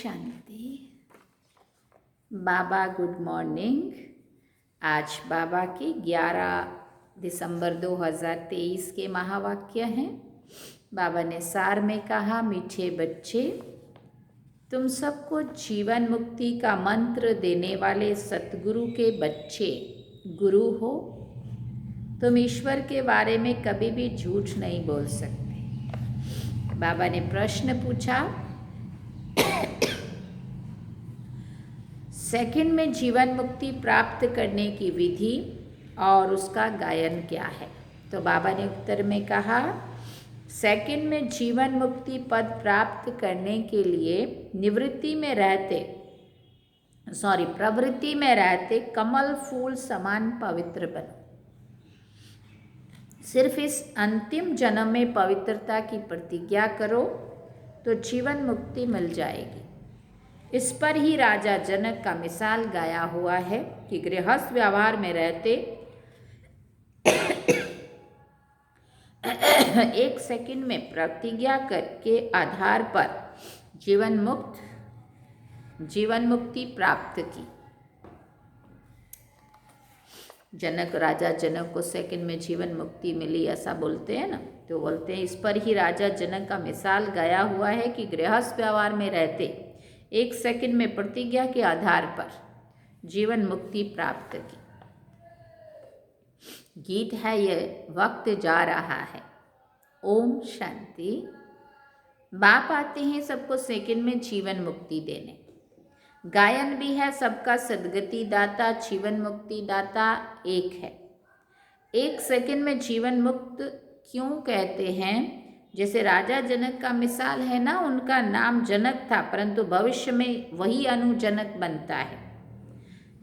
शांति। बाबा good morning. आज बाबा के 11 दिसंबर 2023 के महावाक्य हैं। बाबा ने सार में कहा, मीठे बच्चे, तुम सबको जीवन मुक्ति का मंत्र देने वाले सतगुरु के बच्चे गुरु हो। तुम ईश्वर के बारे में कभी भी झूठ नहीं बोल सकते। बाबा ने प्रश्न पूछा, सेकंड में जीवन मुक्ति प्राप्त करने की विधि और उसका गायन क्या है। तो बाबा ने उत्तर में कहा, सेकंड में जीवन मुक्ति पद प्राप्त करने के लिए प्रवृत्ति में रहते कमल फूल समान पवित्र बनो। सिर्फ इस अंतिम जन्म में पवित्रता की प्रतिज्ञा करो तो जीवन मुक्ति मिल जाएगी। इस पर ही राजा जनक का मिसाल गाया हुआ है कि गृहस्थ व्यवहार में रहते एक सेकंड में प्रतिज्ञा के आधार पर जीवन मुक्ति प्राप्त की। राजा जनक को सेकंड में जीवन मुक्ति मिली, ऐसा बोलते हैं ना। तो बोलते हैं, इस पर ही राजा जनक का मिसाल गाया हुआ है कि गृहस्थ व्यवहार में रहते एक सेकंड में प्रतिज्ञा के आधार पर जीवन मुक्ति प्राप्त की। गीत है ये, वक्त जा रहा है। ओम शांति। बाप आते हैं सबको सेकंड में जीवन मुक्ति देने। गायन भी है, सबका सदगति दाता जीवन मुक्ति दाता एक है। एक सेकंड में जीवन मुक्त क्यों कहते हैं? जैसे राजा जनक का मिसाल है ना, उनका नाम जनक था, परंतु भविष्य में वही अनुजनक बनता है।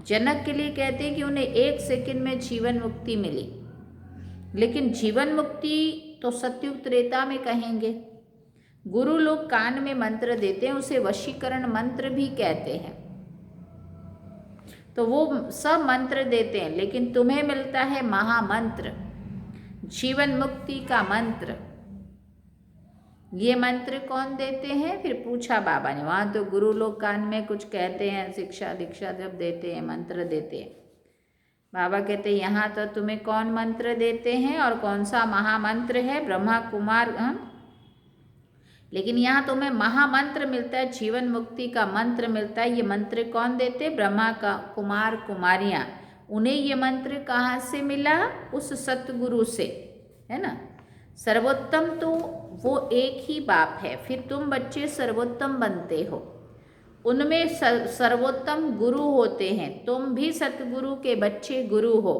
जनक के लिए कहते हैं कि उन्हें एक सेकंड में जीवन मुक्ति मिली, लेकिन जीवन मुक्ति तो सतयुग त्रेता में कहेंगे। गुरु लोग कान में मंत्र देते हैं, उसे वशीकरण मंत्र भी कहते हैं। तो वो सब मंत्र देते हैं, लेकिन तुम्हें मिलता है महामंत्र, जीवन मुक्ति का मंत्र। ये मंत्र कौन देते हैं? फिर पूछा बाबा ने। वहाँ तो गुरु लोग कान में कुछ कहते हैं, शिक्षा दीक्षा जब देते हैं, मंत्र देते हैं। बाबा कहते हैं, यहाँ तो तुम्हें कौन मंत्र देते हैं और कौन सा महामंत्र है? ब्रह्मा कुमार लेकिन यहाँ तुम्हें महामंत्र मिलता है, जीवन मुक्ति का मंत्र मिलता है। ये मंत्र कौन देते? ब्रह्मा का कुमार कुमारियाँ। उन्हें ये मंत्र कहाँ से मिला? उस सतगुरु से, है ना। सर्वोत्तम तो वो एक ही बाप है, फिर तुम बच्चे सर्वोत्तम बनते हो। उनमें सर्वोत्तम गुरु होते हैं, तुम भी सतगुरु के बच्चे गुरु हो।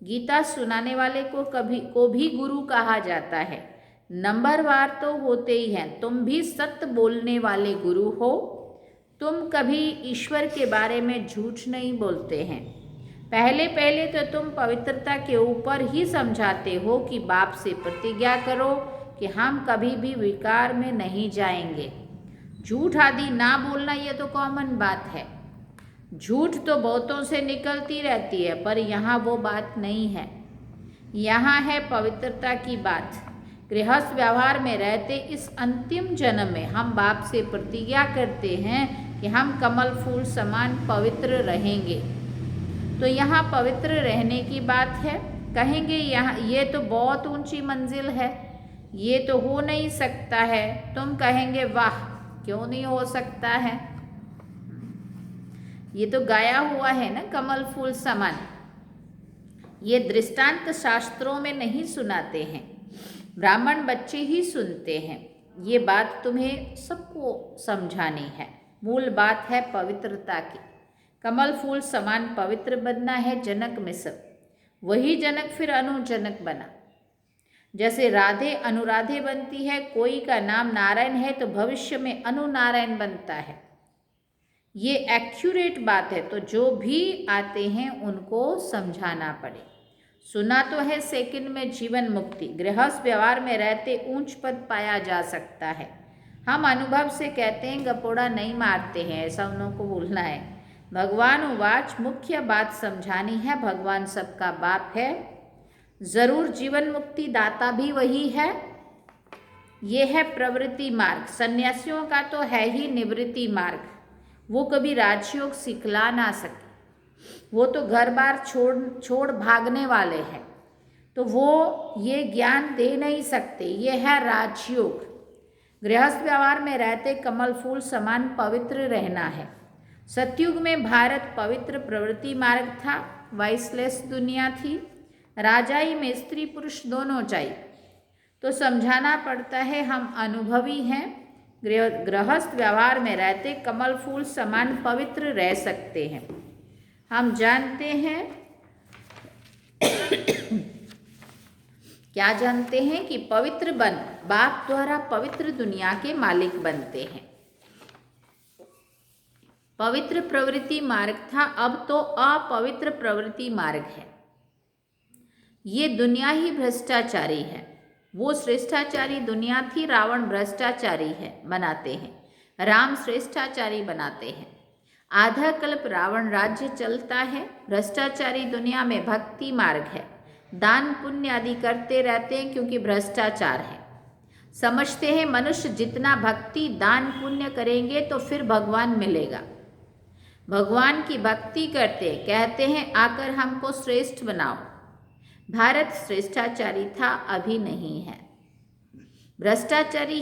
गीता सुनाने वाले को भी गुरु कहा जाता है। नंबरवार तो होते ही हैं, तुम भी सत्य बोलने वाले गुरु हो। तुम कभी ईश्वर के बारे में झूठ नहीं बोलते हैं। पहले तो तुम पवित्रता के ऊपर ही समझाते हो कि बाप से प्रतिज्ञा करो कि हम कभी भी विकार में नहीं जाएंगे। झूठ आदि ना बोलना, ये तो कॉमन बात है। झूठ तो बहुतों से निकलती रहती है, पर यहाँ वो बात नहीं है। यहाँ है पवित्रता की बात। गृहस्थ व्यवहार में रहते इस अंतिम जन्म में हम बाप से प्रतिज्ञा करते हैं कि हम कमल फूल समान पवित्र रहेंगे। तो यहाँ पवित्र रहने की बात है। कहेंगे यहाँ ये तो बहुत ऊंची मंजिल है, ये तो हो नहीं सकता है। तुम कहेंगे, वाह, क्यों नहीं हो सकता है? ये तो गाया हुआ है ना, कमल फूल समान। ये दृष्टांत शास्त्रों में नहीं सुनाते हैं, ब्राह्मण बच्चे ही सुनते हैं। ये बात तुम्हें सबको समझानी है। मूल बात है पवित्रता की। कमल फूल समान पवित्र बनना है जनक में सब। वही जनक फिर अनुजनक बना। जैसे राधे अनुराधे बनती है, कोई का नाम नारायण है तो भविष्य में अनुनारायण बनता है। ये एक्यूरेट बात है, तो जो भी आते हैं उनको समझाना पड़े। सुना तो है सेकंड में जीवन मुक्ति, गृहस्थ व्यवहार में रहते ऊंच पद पाया जा सकता है। हम अनुभव से कहते हैं, गपोड़ा नहीं मारते हैं, ऐसा उनको बोलना है। भगवान उवाच, मुख्य बात समझानी है। भगवान सबका बाप है, जरूर जीवन मुक्ति दाता भी वही है। ये है प्रवृत्ति मार्ग। सन्यासियों का तो है ही निवृत्ति मार्ग, वो कभी राजयोग सिखला ना सके, वो तो घर बार छोड़ भागने वाले हैं, तो वो ये ज्ञान दे नहीं सकते। ये है राजयोग। गृहस्थ व्यवहार में रहते कमल फूल समान पवित्र रहना है। सतयुग में भारत पवित्र प्रवृत्ति मार्ग था, वाइसलेस दुनिया थी। राजाई में स्त्री पुरुष दोनों चाहिए, तो समझाना पड़ता है हम अनुभवी हैं, गृहस्थ व्यवहार में रहते कमल फूल समान पवित्र रह सकते हैं। हम जानते हैं क्या जानते हैं कि पवित्र बन बाप द्वारा पवित्र दुनिया के मालिक बनते हैं। पवित्र प्रवृत्ति मार्ग था, अब तो अपवित्र प्रवृत्ति मार्ग है। ये दुनिया ही भ्रष्टाचारी है। वो श्रेष्ठाचारी दुनिया थी, रावण भ्रष्टाचारी है बनाते हैं, राम श्रेष्ठाचारी बनाते हैं। आधा कल्प रावण राज्य चलता है। भ्रष्टाचारी दुनिया में भक्ति मार्ग है, दान पुण्य आदि करते रहते हैं क्योंकि भ्रष्टाचार है। समझते हैं मनुष्य जितना भक्ति दान पुण्य करेंगे तो फिर भगवान मिलेगा। भगवान की भक्ति करते कहते हैं आकर हमको श्रेष्ठ बनाओ। भारत श्रेष्ठाचारी था, अभी नहीं है। भ्रष्टाचारी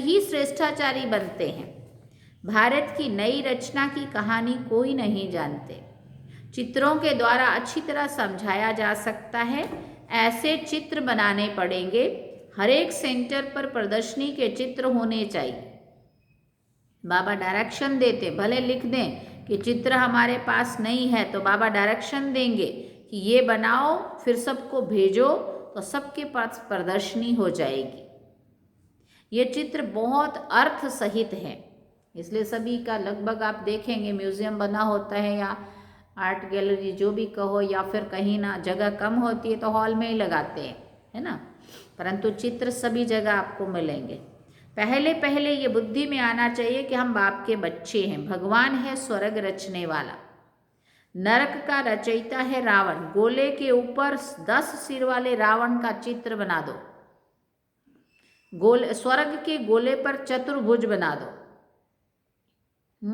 ही श्रेष्ठाचारी बनते हैं। भारत की नई रचना की कहानी कोई नहीं जानते। चित्रों के द्वारा अच्छी तरह समझाया जा सकता है। ऐसे चित्र बनाने पड़ेंगे। हर एक सेंटर पर प्रदर्शनी के चित्र होने चाहिए। बाबा डायरेक्शन देते, भले लिख दें कि चित्र हमारे पास नहीं है, तो बाबा डायरेक्शन देंगे कि ये बनाओ, फिर सबको भेजो, तो सबके पास प्रदर्शनी हो जाएगी। ये चित्र बहुत अर्थ सहित है, इसलिए सभी का लगभग आप देखेंगे म्यूज़ियम बना होता है या आर्ट गैलरी जो भी कहो, या फिर कहीं ना जगह कम होती है तो हॉल में ही लगाते हैं, है ना। परंतु चित्र सभी जगह आपको मिलेंगे। पहले पहले ये बुद्धि में आना चाहिए कि हम बाप के बच्चे हैं। भगवान है स्वर्ग रचने वाला, नरक का रचयिता है रावण। गोले के ऊपर 10 सिर वाले रावण का चित्र बना दो। स्वर्ग के गोले पर चतुर्भुज बना दो।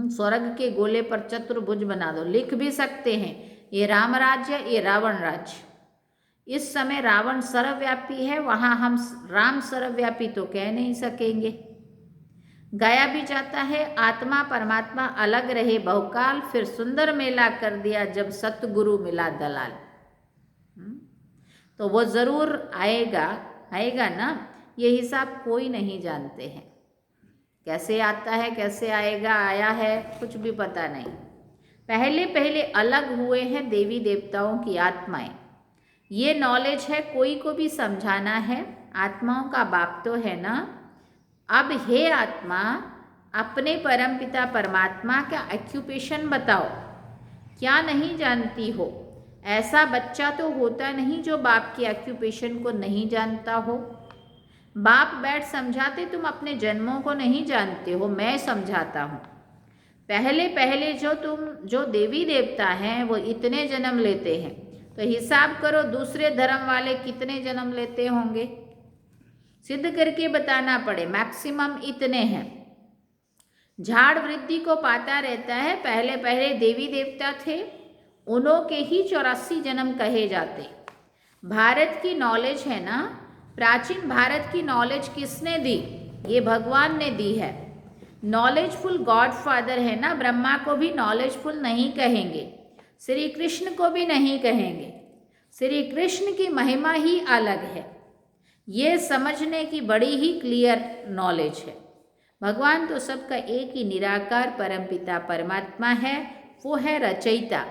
स्वर्ग के गोले पर चतुर्भुज बना दो। लिख भी सकते हैं ये राम राज्य, ये रावण राज्य। इस समय रावण सर्वव्यापी है, वहाँ हम राम सर्वव्यापी तो कह नहीं सकेंगे। गाया भी जाता है आत्मा परमात्मा अलग रहे बहुकाल, फिर सुंदर मेला कर दिया जब सतगुरु मिला दलाल। तो वो ज़रूर आएगा ना। ये हिसाब कोई नहीं जानते हैं, कैसे आता है कैसे आएगा, आया है कुछ भी पता नहीं। पहले पहले अलग हुए हैं देवी देवताओं की आत्माएं। ये नॉलेज है, कोई को भी समझाना है। आत्माओं का बाप तो है ना। अब हे आत्मा, अपने परमपिता परमात्मा का ऑक्यूपेशन बताओ, क्या नहीं जानती हो? ऐसा बच्चा तो होता नहीं जो बाप की ऑक्यूपेशन को नहीं जानता हो। बाप बैठ समझाते, तुम अपने जन्मों को नहीं जानते हो, मैं समझाता हूँ। पहले पहले जो देवी देवता हैं वो इतने जन्म लेते हैं, तो हिसाब करो दूसरे धर्म वाले कितने जन्म लेते होंगे, सिद्ध करके बताना पड़े। मैक्सिमम इतने हैं। झाड़ वृद्धि को पाता रहता है। पहले पहले देवी देवता थे, उन्हों के ही 84 जन्म कहे जाते। भारत की नॉलेज है ना, प्राचीन भारत की नॉलेज किसने दी? ये भगवान ने दी है। नॉलेजफुल गॉड फादर है ना। ब्रह्मा को भी नॉलेजफुल नहीं कहेंगे, श्री कृष्ण को भी नहीं कहेंगे। श्री कृष्ण की महिमा ही अलग है। ये समझने की बड़ी ही क्लियर नॉलेज है। भगवान तो सबका एक ही निराकार परमपिता परमात्मा है, वो है रचयिता।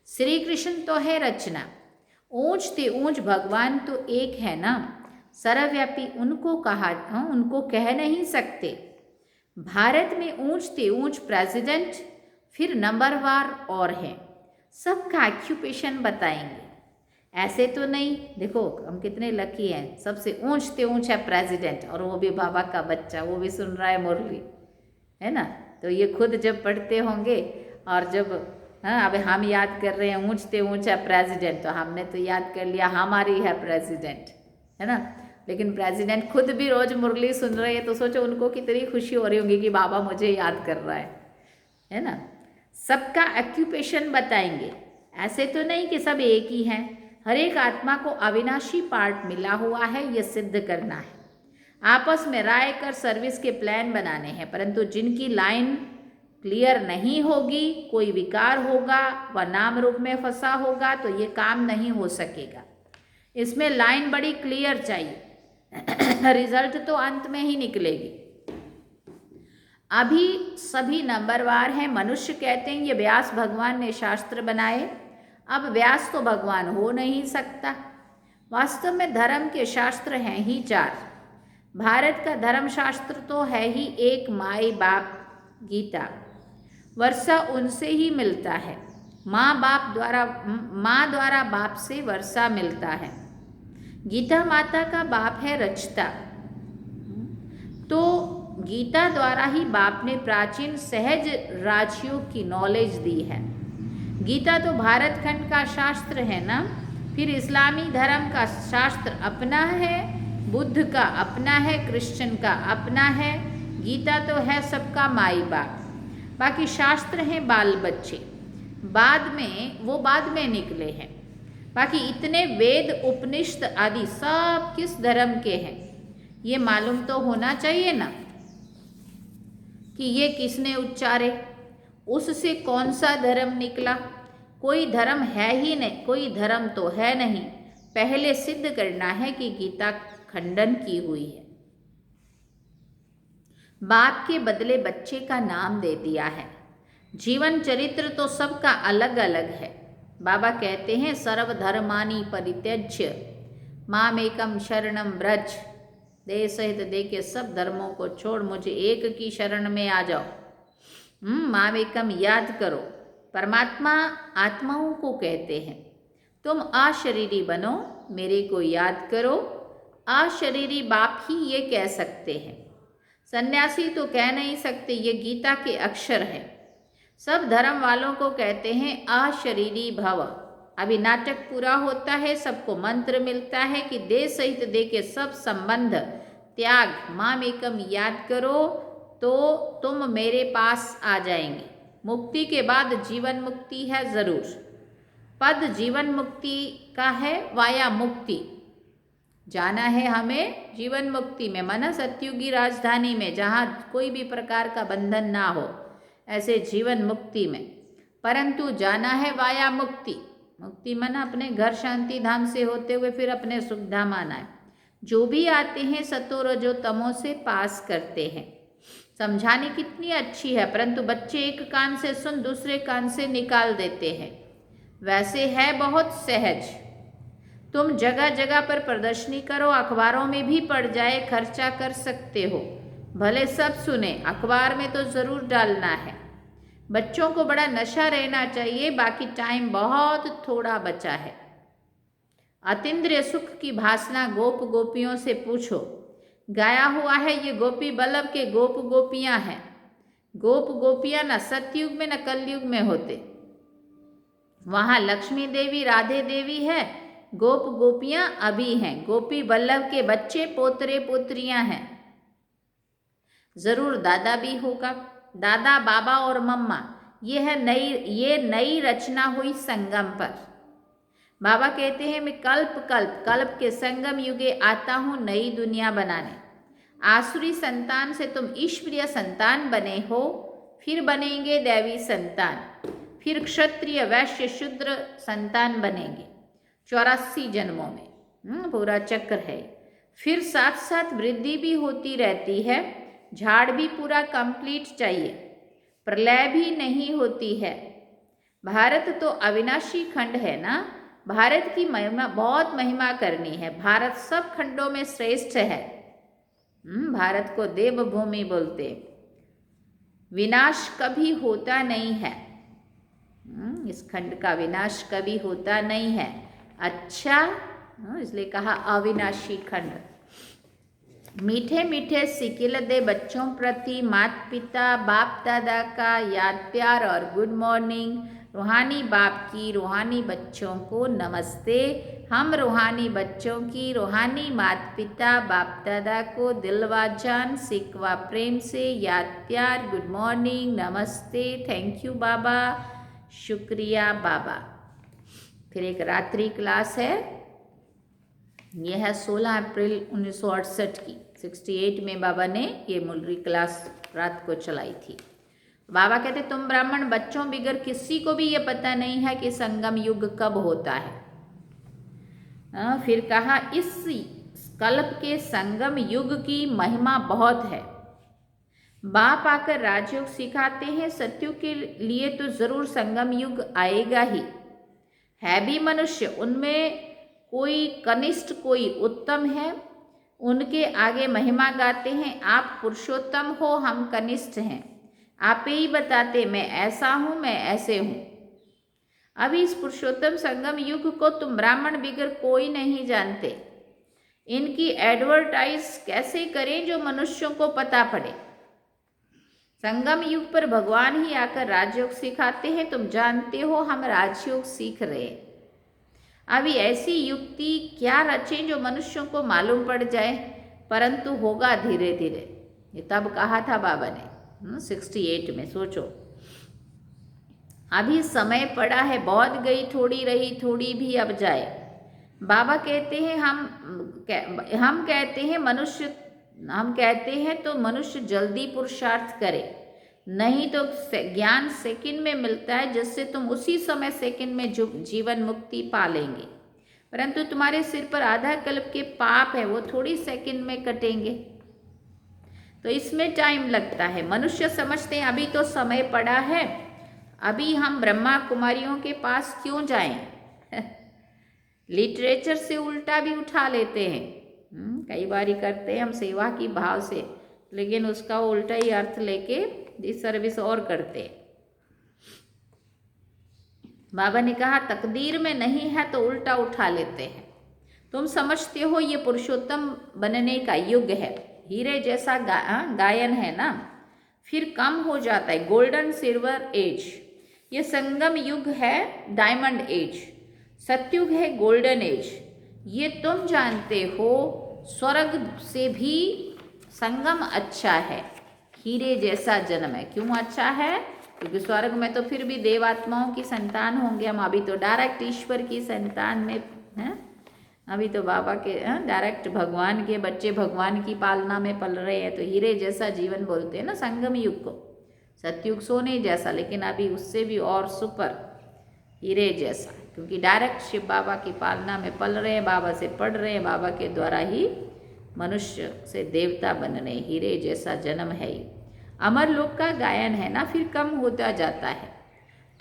श्री कृष्ण तो है रचना। ऊंच ते ऊंच भगवान तो एक है ना। सर्वव्यापी उनको कह नहीं सकते। भारत में ऊंच ते ऊंच प्रेसिडेंट, फिर नंबरवार और हैं। सबका ऑक्यूपेशन बताएंगे। ऐसे तो नहीं, देखो हम कितने लकी हैं, सबसे ऊंच ते ऊंच है प्रेसिडेंट, और वो भी बाबा का बच्चा, वो भी सुन रहा है मुरली, है ना। तो ये खुद जब पढ़ते होंगे और जब अब हम याद कर रहे हैं ऊंच ते ऊंच है प्रेसिडेंट, तो हमने तो याद कर लिया हमारी है प्रेसिडेंट, है ना। लेकिन प्रेसिडेंट खुद भी रोज मुरली सुन रहे हैं तो सोचो उनको कितनी खुशी हो रही होगी कि बाबा मुझे याद कर रहा है ना। सबका ऑक्यूपेशन बताएंगे, ऐसे तो नहीं कि सब एक ही हैं। हर एक आत्मा को अविनाशी पार्ट मिला हुआ है, ये सिद्ध करना है। आपस में राय कर सर्विस के प्लान बनाने हैं, परंतु जिनकी लाइन क्लियर नहीं होगी, कोई विकार होगा व नाम रूप में फंसा होगा तो ये काम नहीं हो सकेगा। इसमें लाइन बड़ी क्लियर चाहिए, रिजल्ट तो अंत में ही निकलेगी। अभी सभी नंबरवार हैं। मनुष्य कहते हैं ये व्यास भगवान ने शास्त्र बनाए। अब व्यास तो भगवान हो नहीं सकता। वास्तव में धर्म के शास्त्र हैं ही 4। भारत का धर्म शास्त्र तो है ही एक, माई बाप गीता। वर्षा उनसे ही मिलता है। माँ द्वारा बाप से वर्षा मिलता है। गीता माता का बाप है रचता, तो गीता द्वारा ही बाप ने प्राचीन सहज राजयोग की नॉलेज दी है। गीता तो भारत खंड का शास्त्र है ना। फिर इस्लामी धर्म का शास्त्र अपना है, बुद्ध का अपना है, क्रिश्चियन का अपना है। गीता तो है सबका माई बाप। बाकी शास्त्र हैं बाल बच्चे, बाद में निकले हैं। बाकी इतने वेद उपनिषद आदि सब किस धर्म के हैं ये मालूम तो होना चाहिए ना, कि ये किसने उच्चारे, उससे कौन सा धर्म निकला। कोई धर्म है ही नहीं, कोई धर्म तो है नहीं। पहले सिद्ध करना है कि गीता खंडन की हुई है। बाप के बदले बच्चे का नाम दे दिया है। जीवन चरित्र तो सबका अलग अलग है। बाबा कहते हैं सर्वधर्मानि परित्यज्य मामेकम शरणम व्रज। देह सहित दे के सब धर्मों को छोड़ मुझे एक की शरण में आ जाओ। मामेकम याद करो। परमात्मा आत्माओं को कहते हैं तुम अशरीरी बनो, मेरे को याद करो। अशरीरी बाप ही ये कह सकते हैं, सन्यासी तो कह नहीं सकते। ये गीता के अक्षर हैं। सब धर्म वालों को कहते हैं अशरीरी भव। अभी नाटक पूरा होता है, सबको मंत्र मिलता है कि देह सहित देह के सब संबंध त्याग, मामेकम याद करो तो तुम मेरे पास आ जाएंगे। मुक्ति के बाद जीवन मुक्ति है जरूर। पद जीवन मुक्ति का है, वाया मुक्ति जाना है हमें जीवन मुक्ति में, माना सत्युगी राजधानी में, जहाँ कोई भी प्रकार का बंधन ना हो, ऐसे जीवन मुक्ति में। परंतु जाना है वाया मुक्ति। मुक्ति माना अपने घर शांति धाम से होते हुए फिर अपने सुख धाम आना है। जो भी आते हैं सतो रजो तमो से पास करते हैं। समझाने कितनी अच्छी है, परंतु बच्चे एक कान से सुन दूसरे कान से निकाल देते हैं। वैसे है बहुत सहज। तुम जगह जगह पर प्रदर्शनी करो, अखबारों में भी पड़ जाए, खर्चा कर सकते हो। भले सब सुने, अखबार में तो ज़रूर डालना है। बच्चों को बड़ा नशा रहना चाहिए, बाकी टाइम बहुत थोड़ा बचा है। अतीन्द्रिय सुख की भासना गोप गोपियों से पूछो। गाया हुआ है ये गोपी बल्लभ के गोप गोपियाँ हैं। गोप गोपियाँ न सतयुग में न कलयुग में होते। वहाँ लक्ष्मी देवी राधे देवी है, गोप गोपियाँ अभी हैं। गोपी बल्लभ के बच्चे पोतरे पोतरियाँ हैं। जरूर दादा भी होगा, दादा बाबा और मम्मा। ये नई रचना हुई संगम पर। बाबा कहते हैं मैं कल्प के संगम युगे आता हूँ नई दुनिया बनाने। आसुरी संतान से तुम ईश्वरीय संतान बने हो, फिर बनेंगे दैवी संतान, फिर क्षत्रिय वैश्य शूद्र संतान बनेंगे 84 जन्मों में। पूरा चक्र है। फिर साथ साथ वृद्धि भी होती रहती है। झाड़ भी पूरा कंप्लीट चाहिए, प्रलय भी नहीं होती है। भारत तो अविनाशी खंड है ना। भारत की महिमा, बहुत महिमा करनी है। भारत सब खंडों में श्रेष्ठ है। भारत को देवभूमि बोलते। विनाश कभी होता नहीं है। इस खंड का विनाश कभी होता नहीं है। अच्छा, इसलिए कहा अविनाशी खंड। मीठे मीठे सिकिल दे बच्चों प्रति माता पिता बाप दादा का याद प्यार और गुड मॉर्निंग। रूहानी बाप की रूहानी बच्चों को नमस्ते। हम रूहानी बच्चों की रूहानी माता पिता बाप दादा को दिलवा जान सिकवा प्रेम से याद प्यार गुड मॉर्निंग नमस्ते थैंक यू बाबा शुक्रिया बाबा। फिर एक रात्रि क्लास है, यह है 16 अप्रैल 1968 की। 68 में बाबा ने ये मुरली क्लास रात को चलाई थी। बाबा कहते तुम ब्राह्मण बच्चों बिगर किसी को भी ये पता नहीं है कि संगम युग कब होता है। फिर कहा इस कल्प के संगम युग की महिमा बहुत है। बाप आकर राजयोग सिखाते हैं, सत्युग के लिए तो जरूर संगम युग आएगा ही। है भी मनुष्य, उनमें कोई कनिष्ठ कोई उत्तम है, उनके आगे महिमा गाते हैं। आप पुरुषोत्तम हो, हम कनिष्ठ हैं। आप ही बताते मैं ऐसा हूँ मैं ऐसे हूँ। अभी इस पुरुषोत्तम संगम युग को तुम ब्राह्मण बिगर कोई नहीं जानते। इनकी एडवर्टाइज कैसे करें जो मनुष्यों को पता पड़े। संगम युग पर भगवान ही आकर राजयोग सिखाते हैं। तुम जानते हो हम राजयोग सीख रहे हैं। अभी ऐसी युक्ति क्या रचें जो मनुष्यों को मालूम पड़ जाए, परंतु होगा धीरे धीरे। ये तब कहा था बाबा ने 68 में। सोचो अभी समय पड़ा है, बहुत गई थोड़ी रही थोड़ी भी अब जाए। बाबा कहते हैं हम कहते हैं तो मनुष्य जल्दी पुरुषार्थ करे, नहीं तो ज्ञान सेकंड में मिलता है जिससे तुम उसी समय सेकंड में जीवन मुक्ति पा लेंगे। परंतु तुम्हारे सिर पर आधा कल्प के पाप है, वो थोड़ी सेकंड में कटेंगे, तो इसमें टाइम लगता है। मनुष्य समझते हैं अभी तो समय पड़ा है, अभी हम ब्रह्मा कुमारियों के पास क्यों जाएं। लिटरेचर से उल्टा भी उठा लेते हैं, कई बार ही करते हैं हम सेवा की भाव से, लेकिन उसका उल्टा ही अर्थ लेके डिसर्विस और करते हैं। बाबा ने कहा तकदीर में नहीं है तो उल्टा उठा लेते हैं। तुम समझते हो ये पुरुषोत्तम बनने का युग है, हीरे जैसा गायन है ना, फिर कम हो जाता है। गोल्डन सिल्वर एज, ये संगम युग है डायमंड एज, सतयुग है गोल्डन एज। ये तुम जानते हो स्वर्ग से भी संगम अच्छा है, हीरे जैसा जन्म है। क्यों अच्छा है? क्योंकि स्वर्ग में तो फिर भी देवात्माओं की संतान होंगे, हम अभी तो डायरेक्ट ईश्वर की संतान में हैं। अभी तो बाबा के डायरेक्ट भगवान के बच्चे भगवान की पालना में पल रहे हैं, तो हीरे जैसा जीवन बोलते हैं ना संगम युग को। सतयुग सोने जैसा, लेकिन अभी उससे भी और सुपर हीरे जैसा, क्योंकि डायरेक्ट शिव बाबा की पालना में पल रहे हैं, बाबा से पढ़ रहे हैं, बाबा के द्वारा ही मनुष्य से देवता बनने, हीरे जैसा जन्म है ही। अमर लोक का गायन है ना, फिर कम होता जाता है।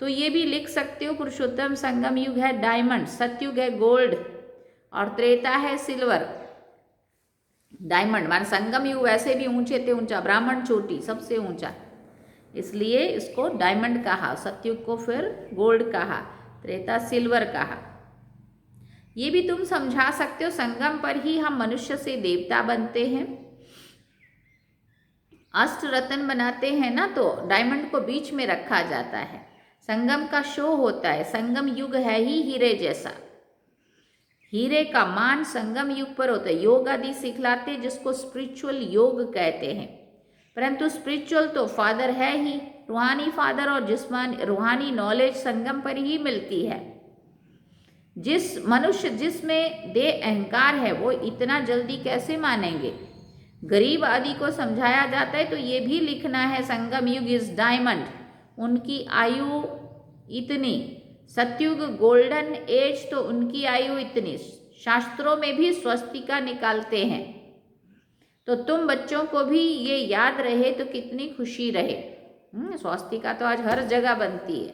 तो ये भी लिख सकते हो पुरुषोत्तम संगम युग है डायमंड, सतयुग है गोल्ड और त्रेता है सिल्वर। डायमंड मान संगम युग वैसे भी ऊंचे थे ऊंचा, ब्राह्मण चोटी सबसे ऊंचा, इसलिए इसको डायमंड कहा, सतयुग को फिर गोल्ड कहा, त्रेता सिल्वर कहा। ये भी तुम समझा सकते हो संगम पर ही हम मनुष्य से देवता बनते हैं। अष्ट रत्न बनाते हैं ना, तो डायमंड को बीच में रखा जाता है, संगम का शो होता है। संगम युग है ही हीरे जैसा, हीरे का मान संगम युग पर होता है। योग आदि सिखलाते जिसको स्पिरिचुअल योग कहते हैं, परंतु स्पिरिचुअल तो फादर है ही, रूहानी फादर, और जिस्मानी रूहानी नॉलेज संगम पर ही मिलती है। जिसमें दे अहंकार है वो इतना जल्दी कैसे मानेंगे। गरीब आदि को समझाया जाता है तो ये भी लिखना है संगम युग इज डायमंड, उनकी आयु इतनी, सतयुग गोल्डन एज तो उनकी आयु इतनी। शास्त्रों में भी स्वस्तिका निकालते हैं, तो तुम बच्चों को भी ये याद रहे तो कितनी खुशी रहे। स्वस्तिका तो आज हर जगह बनती है,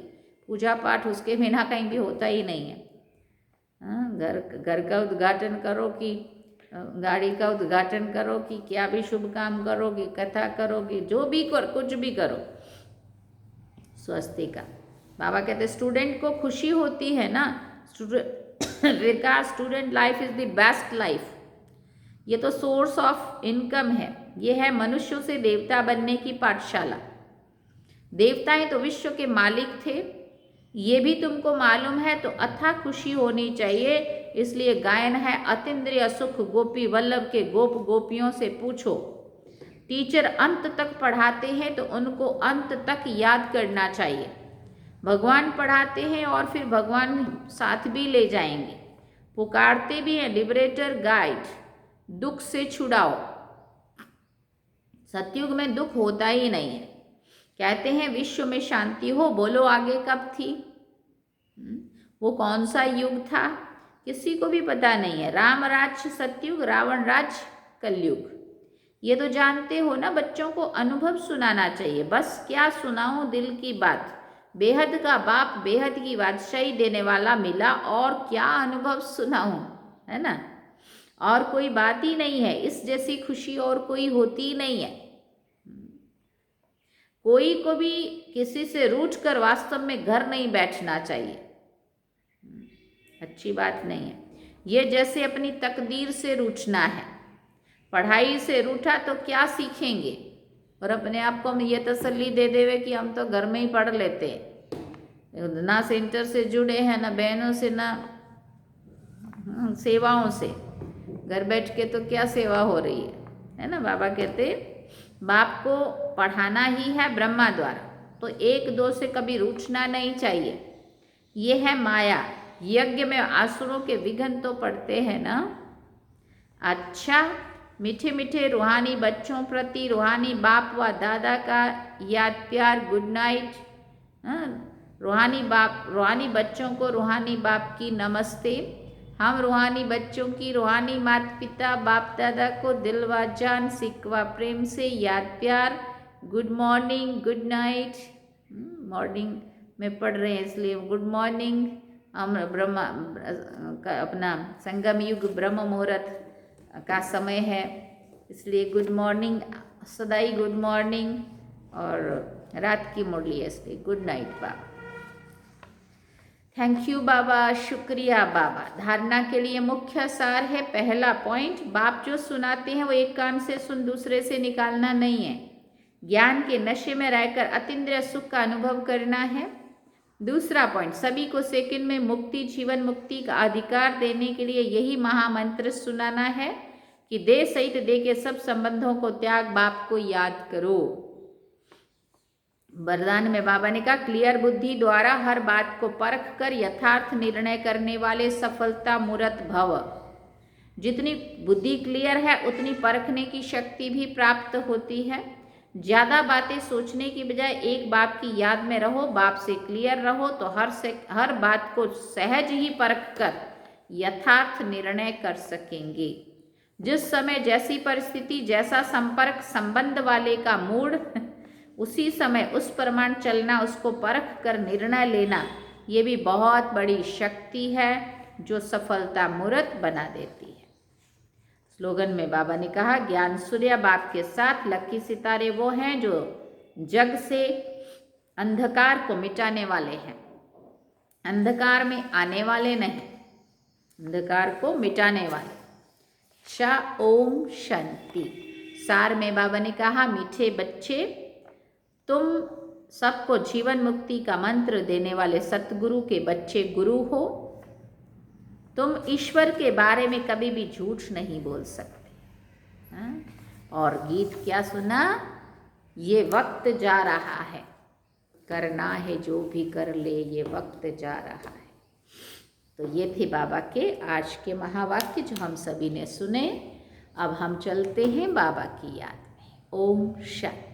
पूजा पाठ उसके बिना कहीं भी होता ही नहीं है। घर का उद्घाटन करो कि गाड़ी का उद्घाटन करो कि क्या भी शुभ काम करोगी, कथा करोगी, जो भी करो, कुछ भी करो, स्वस्तिका। बाबा कहते स्टूडेंट को खुशी होती है ना, student life is the best life, ये तो सोर्स ऑफ इनकम है। ये है मनुष्यों से देवता बनने की पाठशाला। देवताएं तो विश्व के मालिक थे, ये भी तुमको मालूम है तो अथाह खुशी होनी चाहिए। इसलिए गायन है अतीन्द्रिय सुख गोपी वल्लभ के गोप गोपियों से पूछो। टीचर अंत तक पढ़ाते हैं तो उनको अंत तक याद करना चाहिए। भगवान पढ़ाते हैं और फिर भगवान साथ भी ले जाएंगे। पुकारते भी हैं लिबरेटर गाइड, दुख से छुड़ाओ। सतयुग में दुख होता ही नहीं है। कहते हैं विश्व में शांति हो, बोलो आगे कब थी? वो कौन सा युग था किसी को भी पता नहीं है। राम राज्य सतयुग, रावण राज्य कलयुग। ये तो जानते हो ना। बच्चों को अनुभव सुनाना चाहिए। बस क्या सुनाऊं दिल की बात। बेहद का बाप बेहद की बादशाही देने वाला मिला, और क्या अनुभव सुनाऊं, है ना। और कोई बात ही नहीं है। इस जैसी खुशी और कोई होती ही नहीं है। कोई को भी किसी से रूठ कर वास्तव में घर नहीं बैठना चाहिए। अच्छी बात नहीं है। ये जैसे अपनी तकदीर से रूठना है। पढ़ाई से रूठा तो क्या सीखेंगे? और अपने आप को हम ये तसल्ली दे देवे कि हम तो घर में ही पढ़ लेते हैं, ना सेंटर से जुड़े हैं, ना बहनों से, ना सेवाओं से। घर बैठ के तो क्या सेवा हो रही है ना। बाबा कहते बाप को पढ़ाना ही है ब्रह्मा द्वारा, तो एक दो से कभी रूठना नहीं चाहिए। ये है माया। यज्ञ में आसुरों के विघ्न तो पड़ते हैं ना। अच्छा, मीठे मीठे रूहानी बच्चों प्रति रूहानी बाप व दादा का याद प्यार, गुड नाइट। रूहानी बाप, रूहानी बच्चों को रूहानी बाप की नमस्ते। हम रूहानी बच्चों की रूहानी माता पिता बाप दादा को दिल व जान सिक व प्रेम से याद प्यार, good morning, good night. Morning में पढ़ रहे हैं इसलिए गुड मॉर्निंग। हम ब्रह्मा का अपना संगम युग ब्रह्म मुहूर्त का समय है, इसलिए गुड मॉर्निंग, सदाई गुड मॉर्निंग। और रात की मुरली है इसलिए गुड नाइट बाबा। थैंक यू बाबा, शुक्रिया बाबा। धारणा के लिए मुख्य सार है पहला पॉइंट, बाप जो सुनाते हैं वो एक कान से सुन दूसरे से निकालना नहीं है। ज्ञान के नशे में रहकर अतीन्द्रिय सुख का अनुभव करना है। दूसरा पॉइंट, सभी को सेकंड में मुक्ति, जीवन मुक्ति का अधिकार देने के लिए यही महामंत्र सुनाना है कि देह सहित देह के सब संबंधों को त्याग, बाप को याद करो। वरदान में बाबा ने कहा क्लियर बुद्धि द्वारा हर बात को परख कर यथार्थ निर्णय करने वाले सफलता मूर्त भव। जितनी बुद्धि क्लियर है उतनी परखने की शक्ति भी प्राप्त होती है। ज़्यादा बातें सोचने की बजाय एक बाप की याद में रहो, बाप से क्लियर रहो, तो हर बात को सहज ही परख कर यथार्थ निर्णय कर सकेंगे। जिस समय जैसी परिस्थिति, जैसा संपर्क संबंध वाले का मूड, उसी समय उस प्रमाण चलना, उसको परख कर निर्णय लेना, ये भी बहुत बड़ी शक्ति है जो सफलता मूर्त बना देती है। स्लोगन में बाबा ने कहा ज्ञान सूर्य बाप के साथ, लकी सितारे वो हैं जो जग से अंधकार को मिटाने वाले हैं, अंधकार में आने वाले नहीं, अंधकार को मिटाने वाले। शा ओम शांति। सार में बाबा ने कहा मीठे बच्चे, तुम सबको जीवन मुक्ति का मंत्र देने वाले सतगुरु के बच्चे गुरु हो। तुम ईश्वर के बारे में कभी भी झूठ नहीं बोल सकते। और गीत क्या सुना? ये वक्त जा रहा है, करना है जो भी कर ले, ये वक्त जा रहा है। तो ये थे बाबा के आज के महावाक्य जो हम सभी ने सुने। अब हम चलते हैं बाबा की याद में। ओम शांति।